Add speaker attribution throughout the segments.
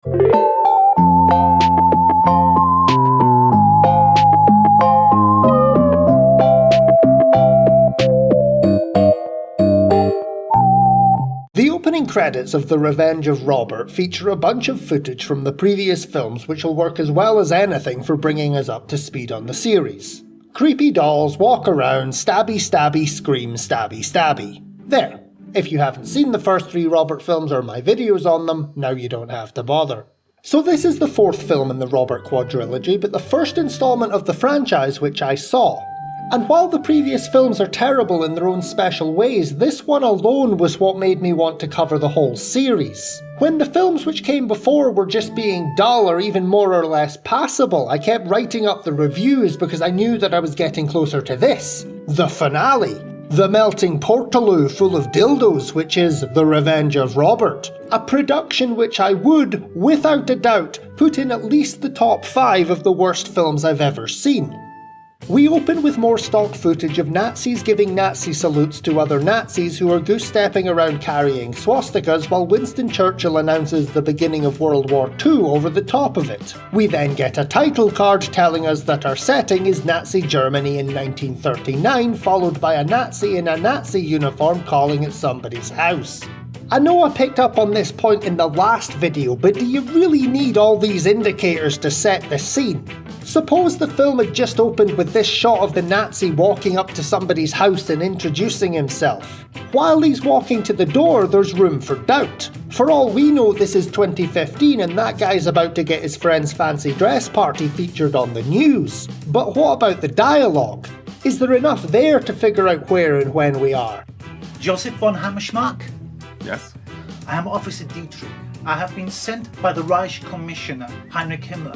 Speaker 1: The opening credits of The Revenge of Robert feature a bunch of footage from the previous films which will work as well as anything for bringing us up to speed on the series. Creepy dolls walk around, stabby stabby scream stabby stabby. There. If you haven't seen the first 3 Robert films or my videos on them, now you don't have to bother. So this is the 4th film in the Robert quadrilogy, but the first installment of the franchise which I saw. And while the previous films are terrible in their own special ways, this one alone was what made me want to cover the whole series. When the films which came before were just being dull or even more or less passable, I kept writing up the reviews because I knew that I was getting closer to this. The finale. The melting portaloo full of dildos, which is The Revenge of Robert. A production which I would, without a doubt, put in at least the top 5 of the worst films I've ever seen. We open with more stock footage of Nazis giving Nazi salutes to other Nazis who are goose-stepping around carrying swastikas while Winston Churchill announces the beginning of World War II over the top of it. We then get a title card telling us that our setting is Nazi Germany in 1939, followed by a Nazi in a Nazi uniform calling at somebody's house. I know I picked up on this point in the last video, but do you really need all these indicators to set the scene? Suppose the film had just opened with this shot of the Nazi walking up to somebody's house and introducing himself. While he's walking to the door, there's room for doubt. For all we know, this is 2015 and that guy's about to get his friend's fancy dress party featured on the news. But what about the dialogue? Is there enough there to figure out where and when we are?
Speaker 2: Joseph von Hammerschmark?
Speaker 3: Yes?
Speaker 2: I am Officer Dietrich. I have been sent by the Reich Commissioner, Heinrich Himmler.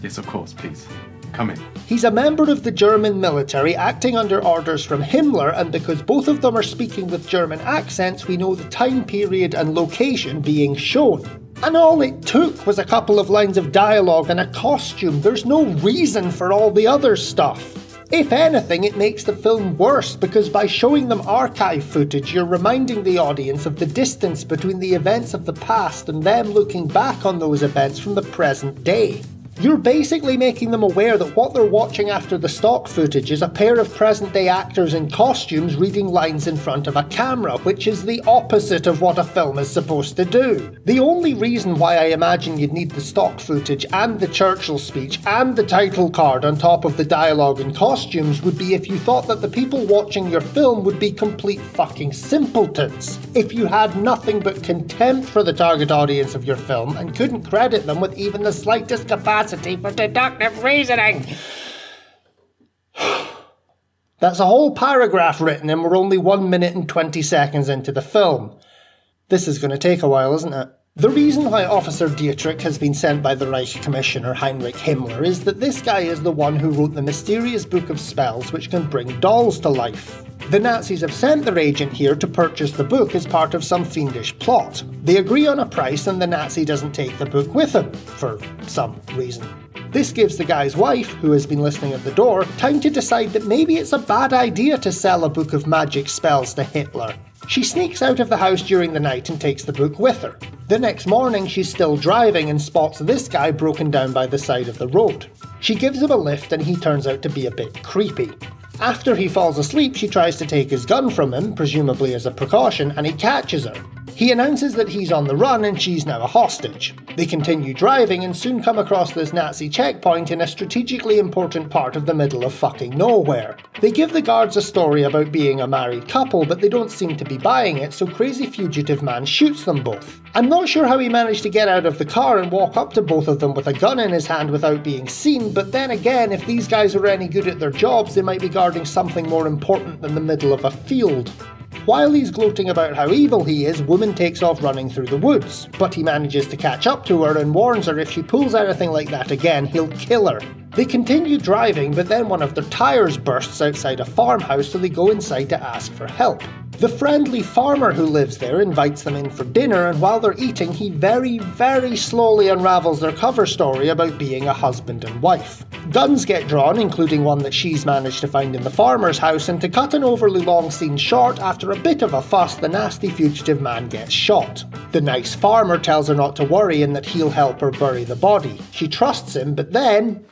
Speaker 3: Yes, of course, please. Come in.
Speaker 1: He's a member of the German military acting under orders from Himmler, and because both of them are speaking with German accents, we know the time period and location being shown. And all it took was a couple of lines of dialogue and a costume. There's no reason for all the other stuff. If anything, it makes the film worse because by showing them archive footage, you're reminding the audience of the distance between the events of the past and them looking back on those events from the present day. You're basically making them aware that what they're watching after the stock footage is a pair of present-day actors in costumes reading lines in front of a camera, which is the opposite of what a film is supposed to do. The only reason why I imagine you'd need the stock footage and the Churchill speech and the title card on top of the dialogue and costumes would be if you thought that the people watching your film would be complete fucking simpletons. If you had nothing but contempt for the target audience of your film and couldn't credit them with even the slightest capacity for deductive reasoning. That's a whole paragraph written and we're only 1 minute and 20 seconds into the film. This is going to take a while, isn't it? The reason why Officer Dietrich has been sent by the Reich Commissioner Heinrich Himmler is that this guy is the one who wrote the mysterious book of spells which can bring dolls to life. The Nazis have sent their agent here to purchase the book as part of some fiendish plot. They agree on a price and the Nazi doesn't take the book with him, for some reason. This gives the guy's wife, who has been listening at the door, time to decide that maybe it's a bad idea to sell a book of magic spells to Hitler. She sneaks out of the house during the night and takes the book with her. The next morning she's still driving and spots this guy broken down by the side of the road. She gives him a lift and he turns out to be a bit creepy. After he falls asleep, she tries to take his gun from him, presumably as a precaution, and he catches her. He announces that he's on the run and she's now a hostage. They continue driving and soon come across this Nazi checkpoint in a strategically important part of the middle of fucking nowhere. They give the guards a story about being a married couple, but they don't seem to be buying it, so Crazy Fugitive Man shoots them both. I'm not sure how he managed to get out of the car and walk up to both of them with a gun in his hand without being seen, but then again, if these guys are any good at their jobs, they might be guarding something more important than the middle of a field. While he's gloating about how evil he is, Woman takes off running through the woods, but he manages to catch up to her and warns her if she pulls anything like that again, he'll kill her. They continue driving, but then one of their tyres bursts outside a farmhouse, so they go inside to ask for help. The friendly farmer who lives there invites them in for dinner, and while they're eating, he very, very slowly unravels their cover story about being a husband and wife. Guns get drawn, including one that she's managed to find in the farmer's house, and to cut an overly long scene short, after a bit of a fuss, the nasty fugitive man gets shot. The nice farmer tells her not to worry and that he'll help her bury the body. She trusts him, but then...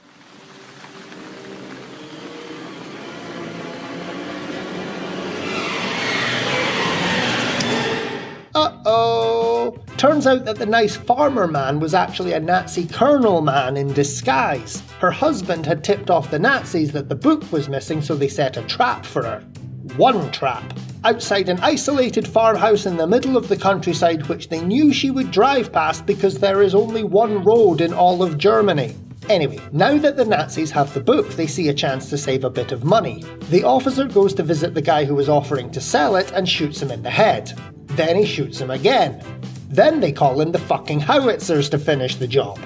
Speaker 1: uh-oh! Turns out that the nice farmer man was actually a Nazi colonel man in disguise. Her husband had tipped off the Nazis that the book was missing, so they set a trap for her. One trap. Outside an isolated farmhouse in the middle of the countryside which they knew she would drive past because there is only one road in all of Germany. Anyway, now that the Nazis have the book, they see a chance to save a bit of money. The officer goes to visit the guy who was offering to sell it and shoots him in the head. Then he shoots him again. Then they call in the fucking howitzers to finish the job.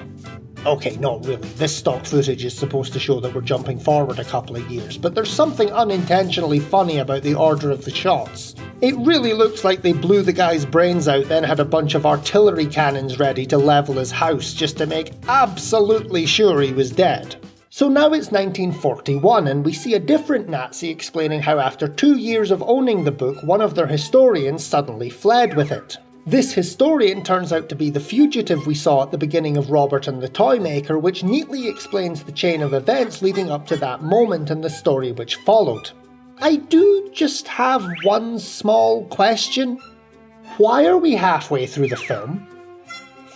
Speaker 1: Okay, not really. This stock footage is supposed to show that we're jumping forward a couple of years, but there's something unintentionally funny about the order of the shots. It really looks like they blew the guy's brains out, then had a bunch of artillery cannons ready to level his house just to make absolutely sure he was dead. So now it's 1941 and we see a different Nazi explaining how after 2 years of owning the book, one of their historians suddenly fled with it. This historian turns out to be the fugitive we saw at the beginning of Robert and the Toymaker, which neatly explains the chain of events leading up to that moment and the story which followed. I do just have one small question. Why are we halfway through the film?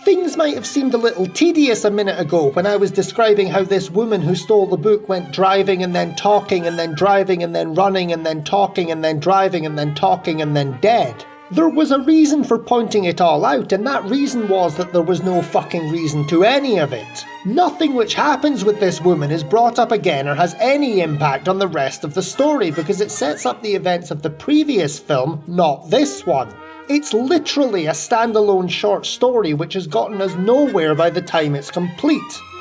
Speaker 1: Things might have seemed a little tedious a minute ago when I was describing how this woman who stole the book went driving and then talking and then driving and then running and then talking and then driving and then talking and then dead. There was a reason for pointing it all out, and that reason was that there was no fucking reason to any of it. Nothing which happens with this woman is brought up again or has any impact on the rest of the story because it sets up the events of the previous film, not this one. It's literally a standalone short story which has gotten us nowhere by the time it's complete.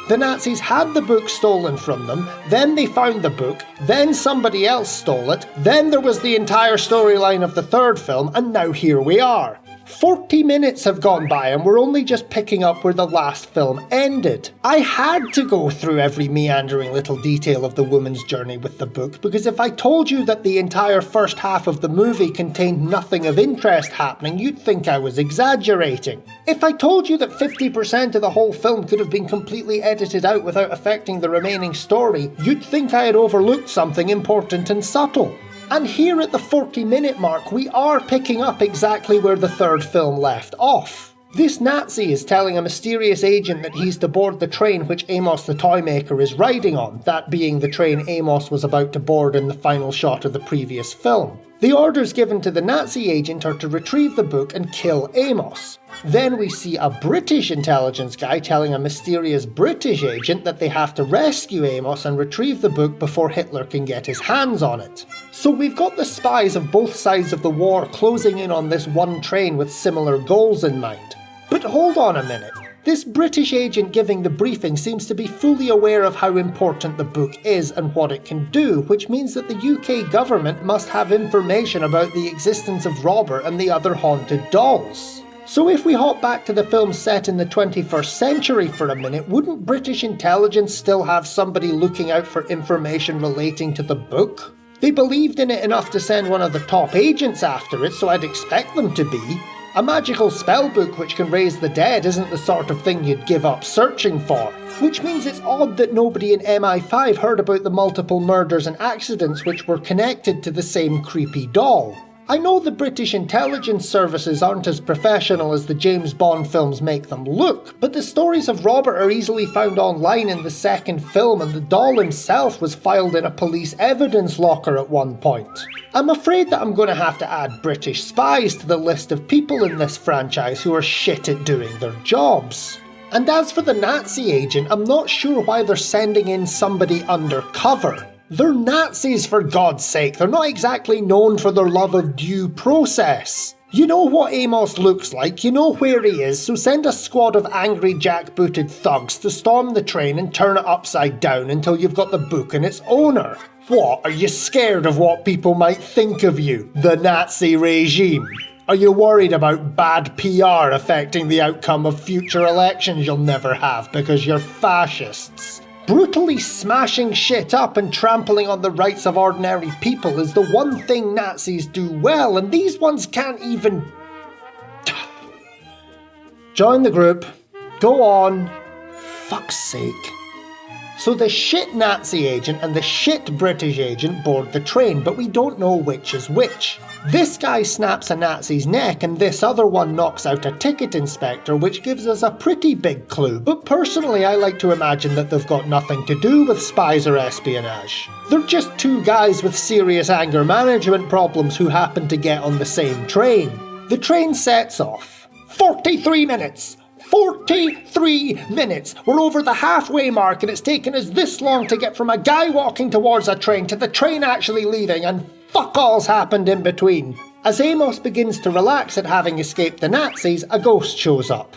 Speaker 1: The Nazis had the book stolen from them, then they found the book, then somebody else stole it, then there was the entire storyline of the third film, and now here we are. 40 minutes have gone by and we're only just picking up where the last film ended. I had to go through every meandering little detail of the woman's journey with the book, because if I told you that the entire first half of the movie contained nothing of interest happening, you'd think I was exaggerating. If I told you that 50% of the whole film could have been completely edited out without affecting the remaining story, you'd think I had overlooked something important and subtle. And here at the 40-minute mark, we are picking up exactly where the third film left off. This Nazi is telling a mysterious agent that he's to board the train which Amos the Toymaker is riding on, that being the train Amos was about to board in the final shot of the previous film. The orders given to the Nazi agent are to retrieve the book and kill Amos. Then we see a British intelligence guy telling a mysterious British agent that they have to rescue Amos and retrieve the book before Hitler can get his hands on it. So we've got the spies of both sides of the war closing in on this one train with similar goals in mind. But hold on a minute. This British agent giving the briefing seems to be fully aware of how important the book is and what it can do, which means that the UK government must have information about the existence of Robert and the other haunted dolls. So if we hop back to the film set in the 21st century for a minute, wouldn't British intelligence still have somebody looking out for information relating to the book? They believed in it enough to send one of the top agents after it, so I'd expect them to be. A magical spellbook which can raise the dead isn't the sort of thing you'd give up searching for. Which means it's odd that nobody in MI5 heard about the multiple murders and accidents which were connected to the same creepy doll. I know the British intelligence services aren't as professional as the James Bond films make them look, but the stories of Robert are easily found online in the second film, and the doll himself was filed in a police evidence locker at one point. I'm afraid that I'm going to have to add British spies to the list of people in this franchise who are shit at doing their jobs. And as for the Nazi agent, I'm not sure why they're sending in somebody undercover. They're Nazis, for God's sake. They're not exactly known for their love of due process. You know what Amos looks like, you know where he is, so send a squad of angry jackbooted thugs to storm the train and turn it upside down until you've got the book and its owner. What, are you scared of what people might think of you, the Nazi regime? Are you worried about bad PR affecting the outcome of future elections you'll never have because you're fascists? Brutally smashing shit up and trampling on the rights of ordinary people is the one thing Nazis do well, and these ones can't even... Join the group. Go on. Fuck's sake. So the shit Nazi agent and the shit British agent board the train, but we don't know which is which. This guy snaps a Nazi's neck and this other one knocks out a ticket inspector, which gives us a pretty big clue, but personally I like to imagine that they've got nothing to do with spies or espionage. They're just two guys with serious anger management problems who happen to get on the same train. The train sets off. 43 minutes! 43 minutes! We're over the halfway mark and it's taken us this long to get from a guy walking towards a train to the train actually leaving, and fuck all's happened in between. As Amos begins to relax at having escaped the Nazis, a ghost shows up.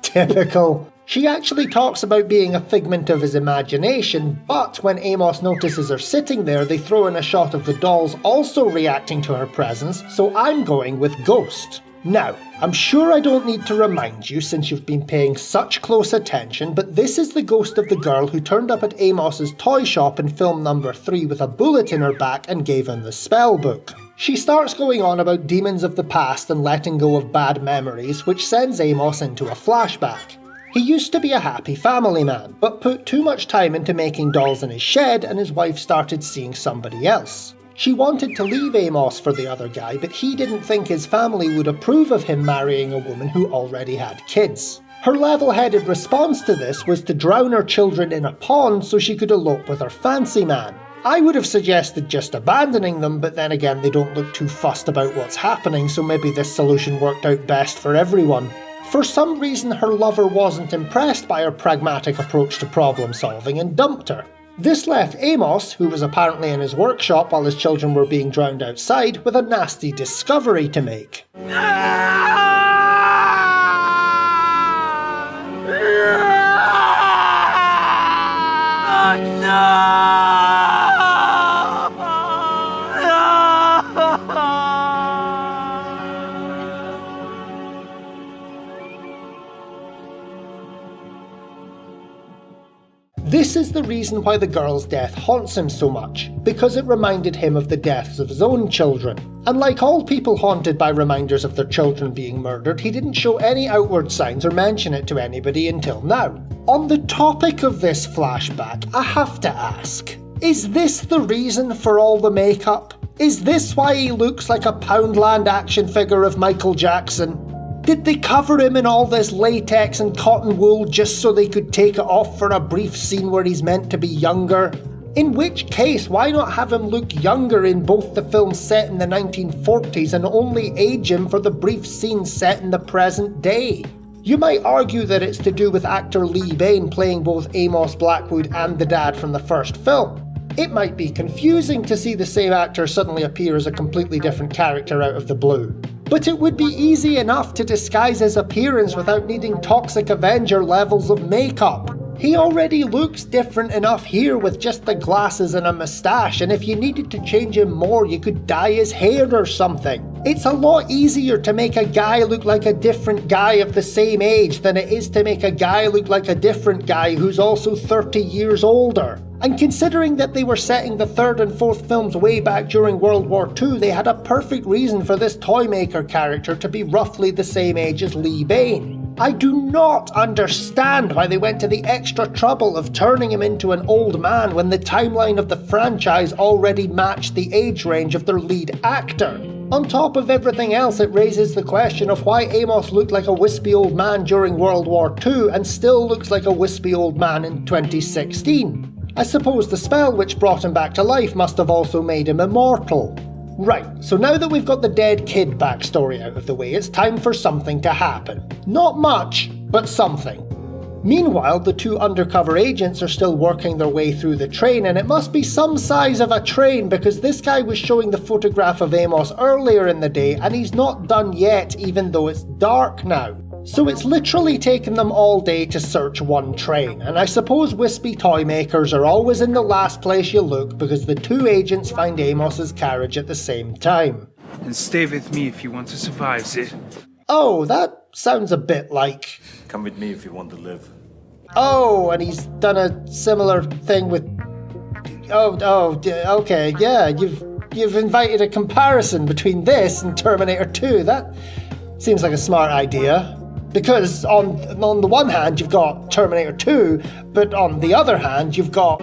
Speaker 1: Typical. She actually talks about being a figment of his imagination, but when Amos notices her sitting there, they throw in a shot of the dolls also reacting to her presence, so I'm going with ghost. Now, I'm sure I don't need to remind you since you've been paying such close attention, but this is the ghost of the girl who turned up at Amos's toy shop in film number 3 with a bullet in her back and gave him the spell book. She starts going on about demons of the past and letting go of bad memories, which sends Amos into a flashback. He used to be a happy family man, but put too much time into making dolls in his shed and his wife started seeing somebody else. She wanted to leave Amos for the other guy, but he didn't think his family would approve of him marrying a woman who already had kids. Her level-headed response to this was to drown her children in a pond so she could elope with her fancy man. I would have suggested just abandoning them, but then again they don't look too fussed about what's happening, so maybe this solution worked out best for everyone. For some reason her lover wasn't impressed by her pragmatic approach to problem solving and dumped her. This left Amos, who was apparently in his workshop while his children were being drowned outside, with a nasty discovery to make. This is the reason why the girl's death haunts him so much, because it reminded him of the deaths of his own children. And like all people haunted by reminders of their children being murdered, he didn't show any outward signs or mention it to anybody until now. On the topic of this flashback, I have to ask, is this the reason for all the makeup? Is this why he looks like a Poundland action figure of Michael Jackson? Did they cover him in all this latex and cotton wool just so they could take it off for a brief scene where he's meant to be younger? In which case, why not have him look younger in both the films set in the 1940s and only age him for the brief scenes set in the present day? You might argue that it's to do with actor Lee Bain playing both Amos Blackwood and the dad from the first film. It might be confusing to see the same actor suddenly appear as a completely different character out of the blue. But it would be easy enough to disguise his appearance without needing Toxic Avenger levels of makeup. He already looks different enough here with just the glasses and a moustache, and if you needed to change him more, you could dye his hair or something. It's a lot easier to make a guy look like a different guy of the same age than it is to make a guy look like a different guy who's also 30 years older. And considering that they were setting the third and fourth films way back during World War II, they had a perfect reason for this Toymaker character to be roughly the same age as Lee Bain. I do not understand why they went to the extra trouble of turning him into an old man when the timeline of the franchise already matched the age range of their lead actor. On top of everything else, it raises the question of why Amos looked like a wispy old man during World War II and still looks like a wispy old man in 2016. I suppose the spell which brought him back to life must have also made him immortal. Right, so now that we've got the dead kid backstory out of the way, it's time for something to happen. Not much, but something. Meanwhile, the two undercover agents are still working their way through the train, and it must be some size of a train because this guy was showing the photograph of Amos earlier in the day and he's not done yet even though it's dark now. So it's literally taken them all day to search one train, and I suppose wispy toy makers are always in the last place you look because the two agents find Amos's carriage at the same time.
Speaker 4: And stay with me if you want to survive, Sid.
Speaker 1: Oh, that sounds a bit like...
Speaker 5: Come with me if you want to live.
Speaker 1: Oh, and he's done a similar thing with... Okay, yeah, you've invited a comparison between this and Terminator 2. That seems like a smart idea. Because on the one hand you've got Terminator 2, but on the other hand you've got...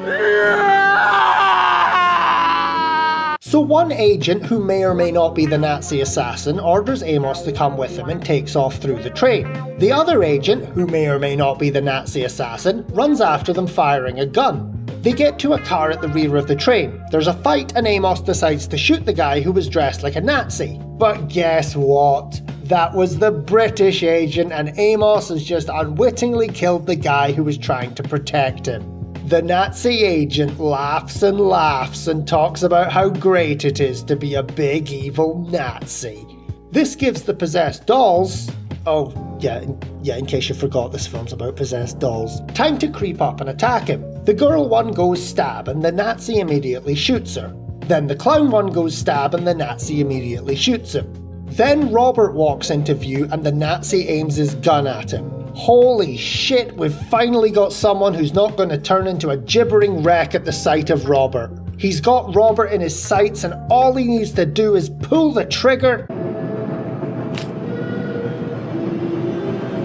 Speaker 1: So one agent, who may or may not be the Nazi assassin, orders Amos to come with him and takes off through the train. The other agent, who may or may not be the Nazi assassin, runs after them firing a gun. They get to a car at the rear of the train. There's a fight and Amos decides to shoot the guy who was dressed like a Nazi. But guess what? That was the British agent, and Amos has just unwittingly killed the guy who was trying to protect him. The Nazi agent laughs and talks about how great it is to be a big evil Nazi. This gives the possessed dolls... in case you forgot, this film's about possessed dolls. Time to creep up and attack him. The girl one goes stab and the Nazi immediately shoots her. Then the clown one goes stab and the Nazi immediately shoots him. Then Robert walks into view and the Nazi aims his gun at him. Holy shit, we've finally got someone who's not going to turn into a gibbering wreck at the sight of Robert. He's got Robert in his sights and all he needs to do is pull the trigger.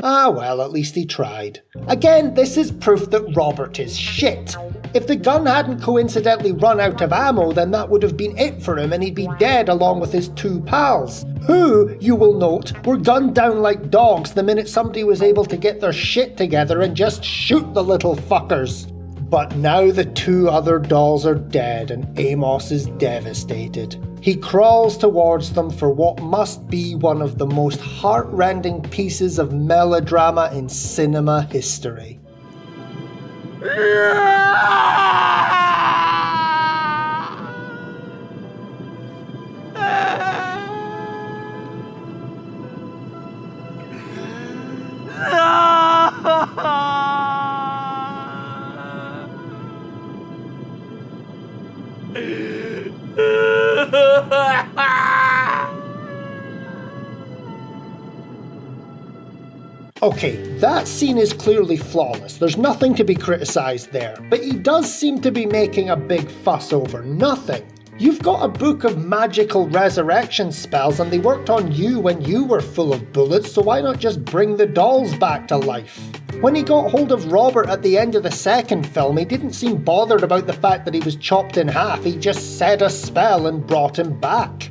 Speaker 1: Ah well, at least he tried. Again, this is proof that Robert is shit. If the gun hadn't coincidentally run out of ammo, then that would have been it for him and he'd be dead along with his two pals, who, you will note, were gunned down like dogs the minute somebody was able to get their shit together and just shoot the little fuckers. But now the two other dolls are dead and Amos is devastated. He crawls towards them for what must be one of the most heart-rending pieces of melodrama in cinema history. Okay, that scene is clearly flawless, there's nothing to be criticised there, but he does seem to be making a big fuss over nothing. You've got a book of magical resurrection spells and they worked on you when you were full of bullets, so why not just bring the dolls back to life? When he got hold of Robert at the end of the second film, he didn't seem bothered about the fact that he was chopped in half, he just said a spell and brought him back.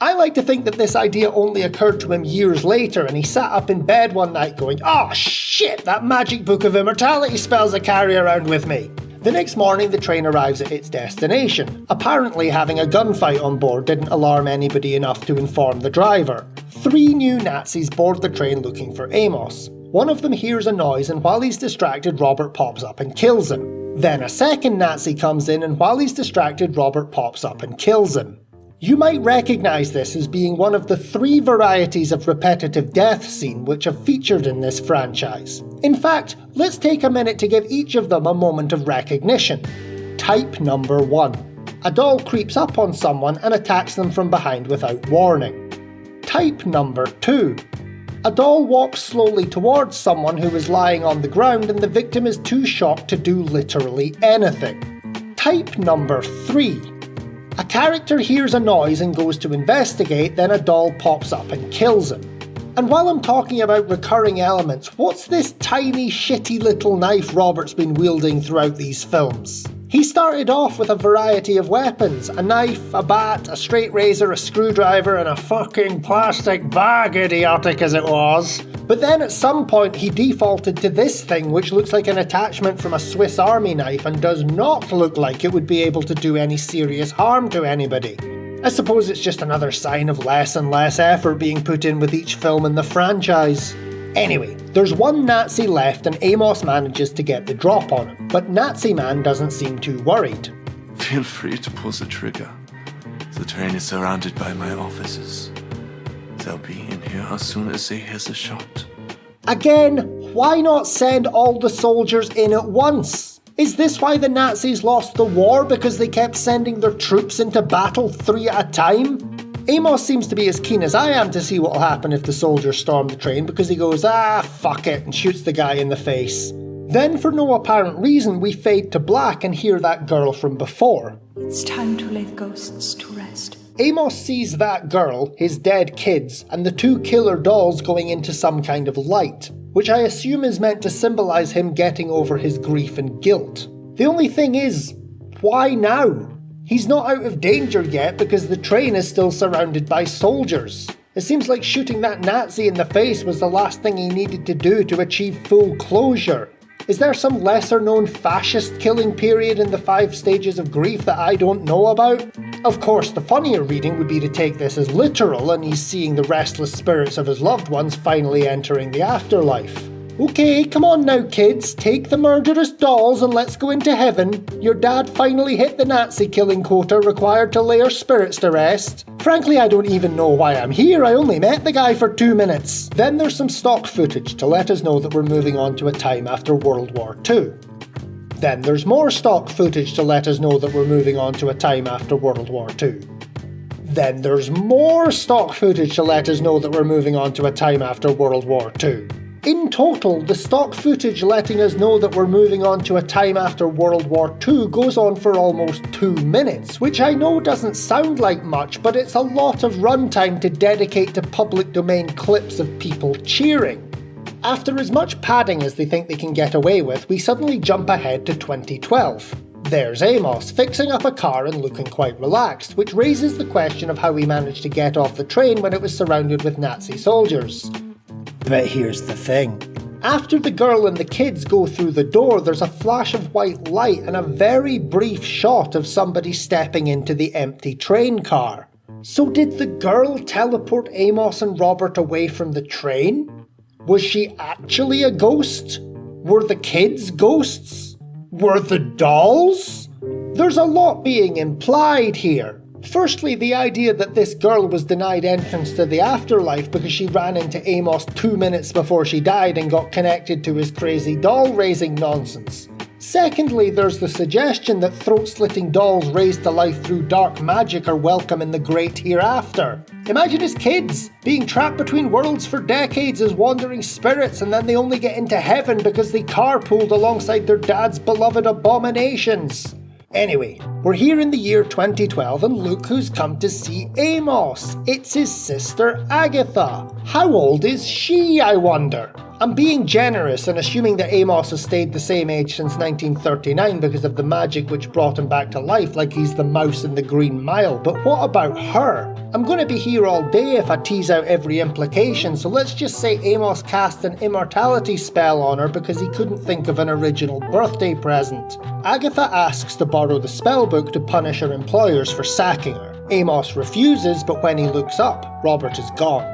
Speaker 1: I like to think that this idea only occurred to him years later and he sat up in bed one night going, "Oh shit, that magic book of immortality spells I carry around with me." The next morning the train arrives at its destination. Apparently having a gunfight on board didn't alarm anybody enough to inform the driver. 3 new Nazis board the train looking for Amos. One of them hears a noise and while he's distracted, Robert pops up and kills him. Then a second Nazi comes in and while he's distracted, Robert pops up and kills him. You might recognise this as being one of the 3 varieties of repetitive death scene which have featured in this franchise. In fact, let's take a minute to give each of them a moment of recognition. Type number 1. A doll creeps up on someone and attacks them from behind without warning. Type number 2. A doll walks slowly towards someone who is lying on the ground and the victim is too shocked to do literally anything. Type number 3. A character hears a noise and goes to investigate, then a doll pops up and kills him. And while I'm talking about recurring elements, what's this tiny shitty little knife Robert's been wielding throughout these films? He started off with a variety of weapons, a knife, a bat, a straight razor, a screwdriver, and a fucking plastic bag, idiotic as it was. But then at some point he defaulted to this thing which looks like an attachment from a Swiss Army knife and does not look like it would be able to do any serious harm to anybody. I suppose it's just another sign of less and less effort being put in with each film in the franchise. Anyway, there's one Nazi left and Amos manages to get the drop on him, but Nazi Man doesn't seem too worried.
Speaker 5: Feel free to pull the trigger. The train is surrounded by my officers. They'll be in here as soon as they hear the shot.
Speaker 1: Again, why not send all the soldiers in at once? Is this why the Nazis lost the war? Because they kept sending their troops into battle 3 at a time? Amos seems to be as keen as I am to see what'll happen if the soldiers storm the train because he goes, fuck it, and shoots the guy in the face. Then, for no apparent reason, we fade to black and hear that girl from before.
Speaker 6: It's time to lay ghosts to rest.
Speaker 1: Amos sees that girl, his dead kids, and the 2 killer dolls going into some kind of light, which I assume is meant to symbolise him getting over his grief and guilt. The only thing is, why now? He's not out of danger yet because the train is still surrounded by soldiers. It seems like shooting that Nazi in the face was the last thing he needed to do to achieve full closure. Is there some lesser known fascist killing period in the 5 stages of grief that I don't know about? Of course, the funnier reading would be to take this as literal and he's seeing the restless spirits of his loved ones finally entering the afterlife. Okay, come on now kids, take the murderous dolls and let's go into heaven. Your dad finally hit the Nazi killing quota required to lay our spirits to rest. Frankly, I don't even know why I'm here, I only met the guy for 2 minutes. Then there's some stock footage to let us know that we're moving on to a time after World War II. Then there's more stock footage to let us know that we're moving on to a time after World War II. Then there's more stock footage to let us know that we're moving on to a time after World War II. In total, the stock footage letting us know that we're moving on to a time after World War II goes on for almost 2 minutes, which I know doesn't sound like much, but it's a lot of runtime to dedicate to public domain clips of people cheering. After as much padding as they think they can get away with, we suddenly jump ahead to 2012. There's Amos, fixing up a car and looking quite relaxed, which raises the question of how he managed to get off the train when it was surrounded with Nazi soldiers. But here's the thing. After the girl and the kids go through the door, there's a flash of white light and a very brief shot of somebody stepping into the empty train car. So did the girl teleport Amos and Robert away from the train? Was she actually a ghost? Were the kids ghosts? Were the dolls? There's a lot being implied here. Firstly, the idea that this girl was denied entrance to the afterlife because she ran into Amos 2 minutes before she died and got connected to his crazy doll-raising nonsense. Secondly, there's the suggestion that throat-slitting dolls raised to life through dark magic are welcome in the great hereafter. Imagine his kids being trapped between worlds for decades as wandering spirits and then they only get into heaven because they carpooled alongside their dad's beloved abominations. Anyway, we're here in the year 2012 and look who's come to see Amos. It's his sister Agatha. How old is she, I wonder? I'm being generous and assuming that Amos has stayed the same age since 1939 because of the magic which brought him back to life like he's the mouse in the Green Mile, but what about her? I'm going to be here all day if I tease out every implication, so let's just say Amos cast an immortality spell on her because he couldn't think of an original birthday present. Agatha asks to borrow the spellbook to punish her employers for sacking her. Amos refuses, but when he looks up, Robert is gone.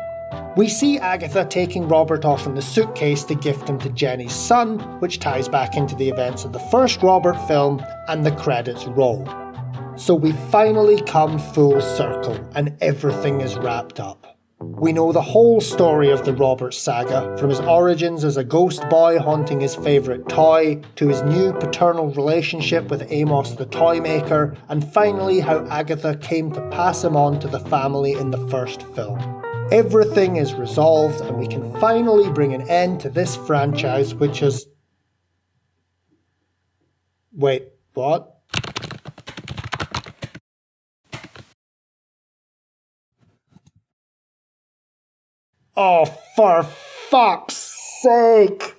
Speaker 1: We see Agatha taking Robert off in the suitcase to gift him to Jenny's son, which ties back into the events of the first Robert film, and the credits roll. So we finally come full circle, and everything is wrapped up. We know the whole story of the Robert saga, from his origins as a ghost boy haunting his favourite toy, to his new paternal relationship with Amos the Toymaker, and finally how Agatha came to pass him on to the family in the first film. Everything is resolved and we can finally bring an end to this franchise which has... Wait, what? Oh, for fuck's sake!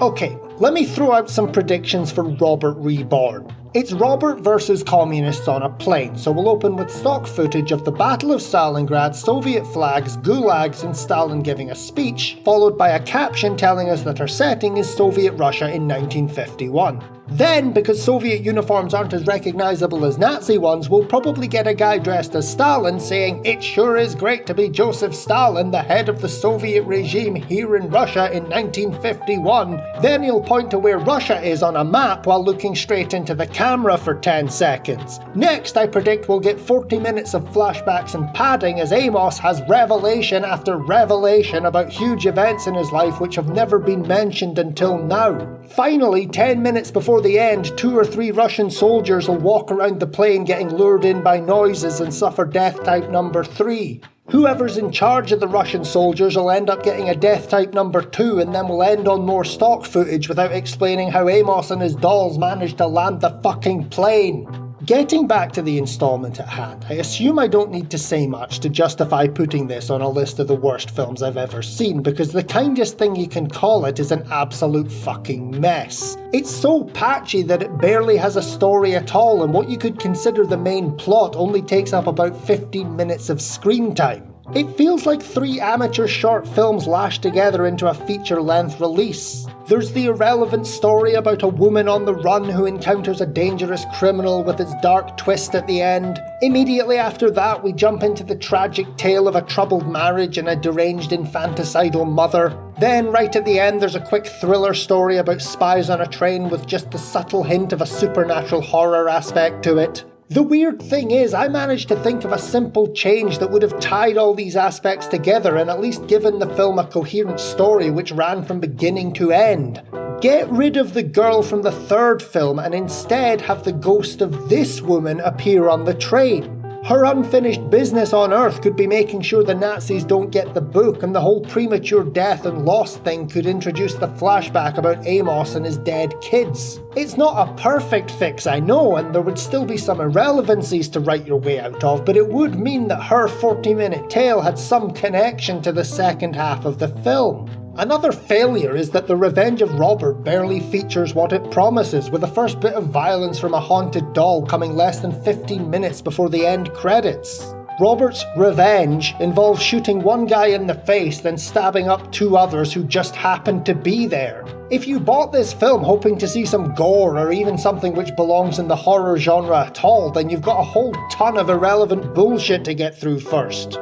Speaker 1: Okay, let me throw out some predictions for Robert Reborn. It's Robert versus communists on a plane, so we'll open with stock footage of the Battle of Stalingrad, Soviet flags, gulags and Stalin giving a speech, followed by a caption telling us that our setting is Soviet Russia in 1951. Then, because Soviet uniforms aren't as recognisable as Nazi ones, we'll probably get a guy dressed as Stalin saying, "It sure is great to be Joseph Stalin, the head of the Soviet regime here in Russia in 1951. Then he'll point to where Russia is on a map while looking straight into the camera for 10 seconds. Next, I predict we'll get 40 minutes of flashbacks and padding as Amos has revelation after revelation about huge events in his life which have never been mentioned until now. Finally, 10 minutes before the end, 2 or 3 Russian soldiers will walk around the plane getting lured in by noises and suffer death type number 3. Whoever's in charge of the Russian soldiers will end up getting a death type number 2, and then we'll end on more stock footage without explaining how Amos and his dolls managed to land the fucking plane. Getting back to the installment at hand, I assume I don't need to say much to justify putting this on a list of the worst films I've ever seen, because the kindest thing you can call it is an absolute fucking mess. It's so patchy that it barely has a story at all, and what you could consider the main plot only takes up about 15 minutes of screen time. It feels like 3 amateur short films lashed together into a feature-length release. There's the irrelevant story about a woman on the run who encounters a dangerous criminal with its dark twist at the end. Immediately after that, we jump into the tragic tale of a troubled marriage and a deranged infanticidal mother. Then, right at the end, there's a quick thriller story about spies on a train with just the subtle hint of a supernatural horror aspect to it. The weird thing is, I managed to think of a simple change that would have tied all these aspects together and at least given the film a coherent story which ran from beginning to end. Get rid of the girl from the 3rd film and instead have the ghost of this woman appear on the train. Her unfinished business on Earth could be making sure the Nazis don't get the book, and the whole premature death and loss thing could introduce the flashback about Amos and his dead kids. It's not a perfect fix, I know, and there would still be some irrelevancies to write your way out of, but it would mean that her 40-minute tale had some connection to the second half of the film. Another failure is that The Revenge of Robert barely features what it promises, with the first bit of violence from a haunted doll coming less than 15 minutes before the end credits. Robert's revenge involves shooting one guy in the face, then stabbing up 2 others who just happened to be there. If you bought this film hoping to see some gore or even something which belongs in the horror genre at all, then you've got a whole ton of irrelevant bullshit to get through first.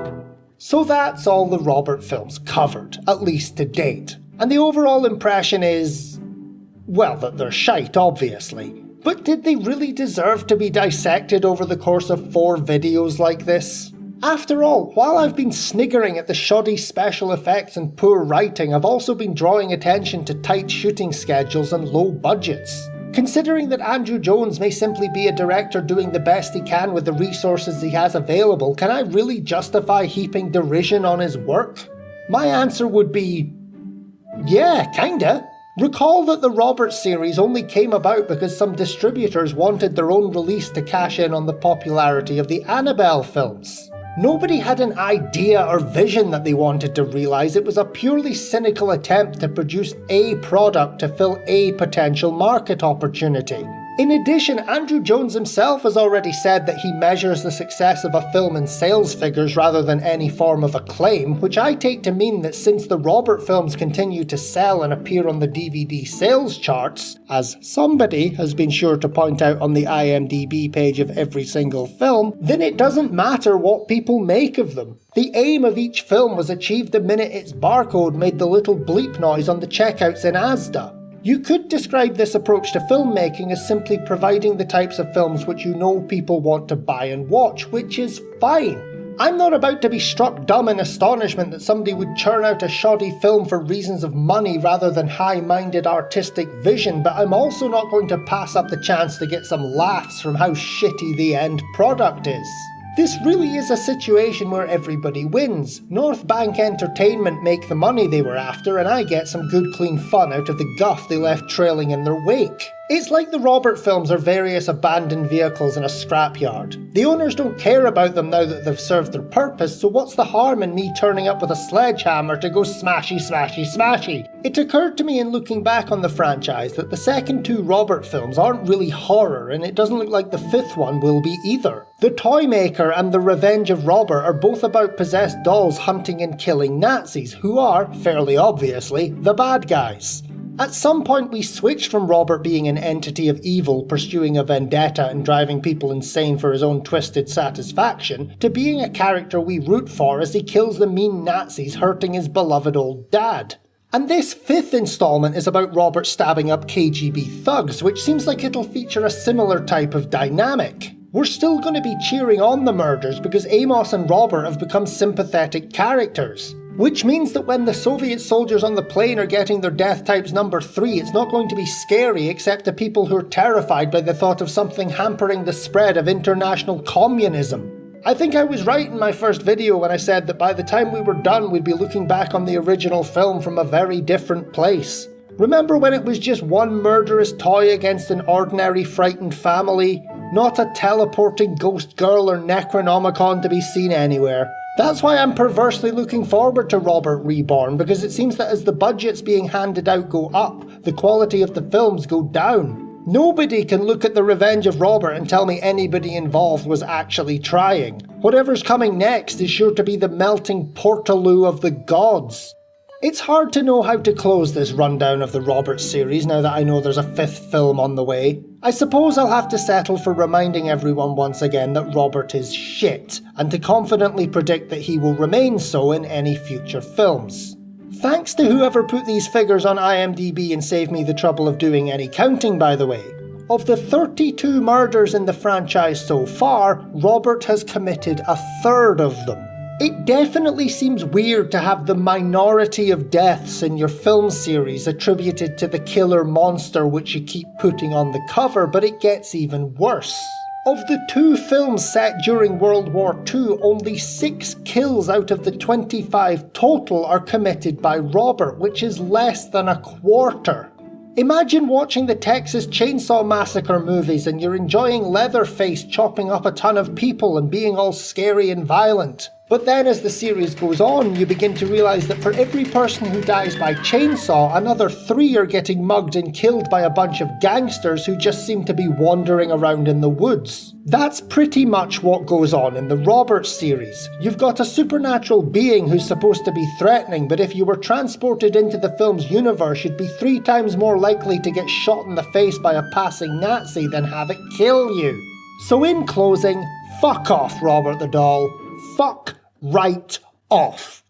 Speaker 1: So that's all the Robert films covered, at least to date. And the overall impression is, well, that they're shite, obviously. But did they really deserve to be dissected over the course of 4 videos like this? After all, while I've been sniggering at the shoddy special effects and poor writing, I've also been drawing attention to tight shooting schedules and low budgets. Considering that Andrew Jones may simply be a director doing the best he can with the resources he has available, can I really justify heaping derision on his work? My answer would be, yeah, kinda. Recall that the Robert series only came about because some distributors wanted their own release to cash in on the popularity of the Annabelle films. Nobody had an idea or vision that they wanted to realise. It was a purely cynical attempt to produce a product to fill a potential market opportunity. In addition, Andrew Jones himself has already said that he measures the success of a film in sales figures rather than any form of acclaim, which I take to mean that since the Robert films continue to sell and appear on the DVD sales charts, as somebody has been sure to point out on the IMDB page of every single film, then it doesn't matter what people make of them. The aim of each film was achieved the minute its barcode made the little bleep noise on the checkouts in Asda. You could describe this approach to filmmaking as simply providing the types of films which you know people want to buy and watch, which is fine. I'm not about to be struck dumb in astonishment that somebody would churn out a shoddy film for reasons of money rather than high-minded artistic vision, but I'm also not going to pass up the chance to get some laughs from how shitty the end product is. This really is a situation where everybody wins. North Bank Entertainment make the money they were after, and I get some good clean fun out of the guff they left trailing in their wake. It's like the Robert films are various abandoned vehicles in a scrapyard. The owners don't care about them now that they've served their purpose, so what's the harm in me turning up with a sledgehammer to go smashy smashy smashy? It occurred to me in looking back on the franchise that the second 2 Robert films aren't really horror, and it doesn't look like the 5th one will be either. The Toymaker and The Revenge of Robert are both about possessed dolls hunting and killing Nazis, who are, fairly obviously, the bad guys. At some point we switched from Robert being an entity of evil pursuing a vendetta and driving people insane for his own twisted satisfaction, to being a character we root for as he kills the mean Nazis hurting his beloved old dad. And this 5th installment is about Robert stabbing up KGB thugs, which seems like it'll feature a similar type of dynamic. We're still going to be cheering on the murders because Amos and Robert have become sympathetic characters. Which means that when the Soviet soldiers on the plane are getting their death types number 3, it's not going to be scary except to people who are terrified by the thought of something hampering the spread of international communism. I think I was right in my first video when I said that by the time we were done we'd be looking back on the original film from a very different place. Remember when it was just one murderous toy against an ordinary frightened family? Not a teleporting ghost girl or Necronomicon to be seen anywhere. That's why I'm perversely looking forward to Robert Reborn, because it seems that as the budgets being handed out go up, the quality of the films go down. Nobody can look at The Revenge of Robert and tell me anybody involved was actually trying. Whatever's coming next is sure to be the melting portaloo of the gods. It's hard to know how to close this rundown of the Robert series now that I know there's a 5th film on the way. I suppose I'll have to settle for reminding everyone once again that Robert is shit, and to confidently predict that he will remain so in any future films. Thanks to whoever put these figures on IMDB and saved me the trouble of doing any counting, by the way. Of the 32 murders in the franchise so far, Robert has committed a third of them. It definitely seems weird to have the minority of deaths in your film series attributed to the killer monster which you keep putting on the cover, but it gets even worse. Of the 2 films set during World War II, only 6 kills out of the 25 total are committed by Robert, which is less than a quarter. Imagine watching the Texas Chainsaw Massacre movies and you're enjoying Leatherface chopping up a ton of people and being all scary and violent. But then as the series goes on, you begin to realise that for every person who dies by chainsaw, another 3 are getting mugged and killed by a bunch of gangsters who just seem to be wandering around in the woods. That's pretty much what goes on in the Robert series. You've got a supernatural being who's supposed to be threatening, but if you were transported into the film's universe, you'd be 3 times more likely to get shot in the face by a passing Nazi than have it kill you. So in closing, fuck off, Robert the Doll. Fuck right off.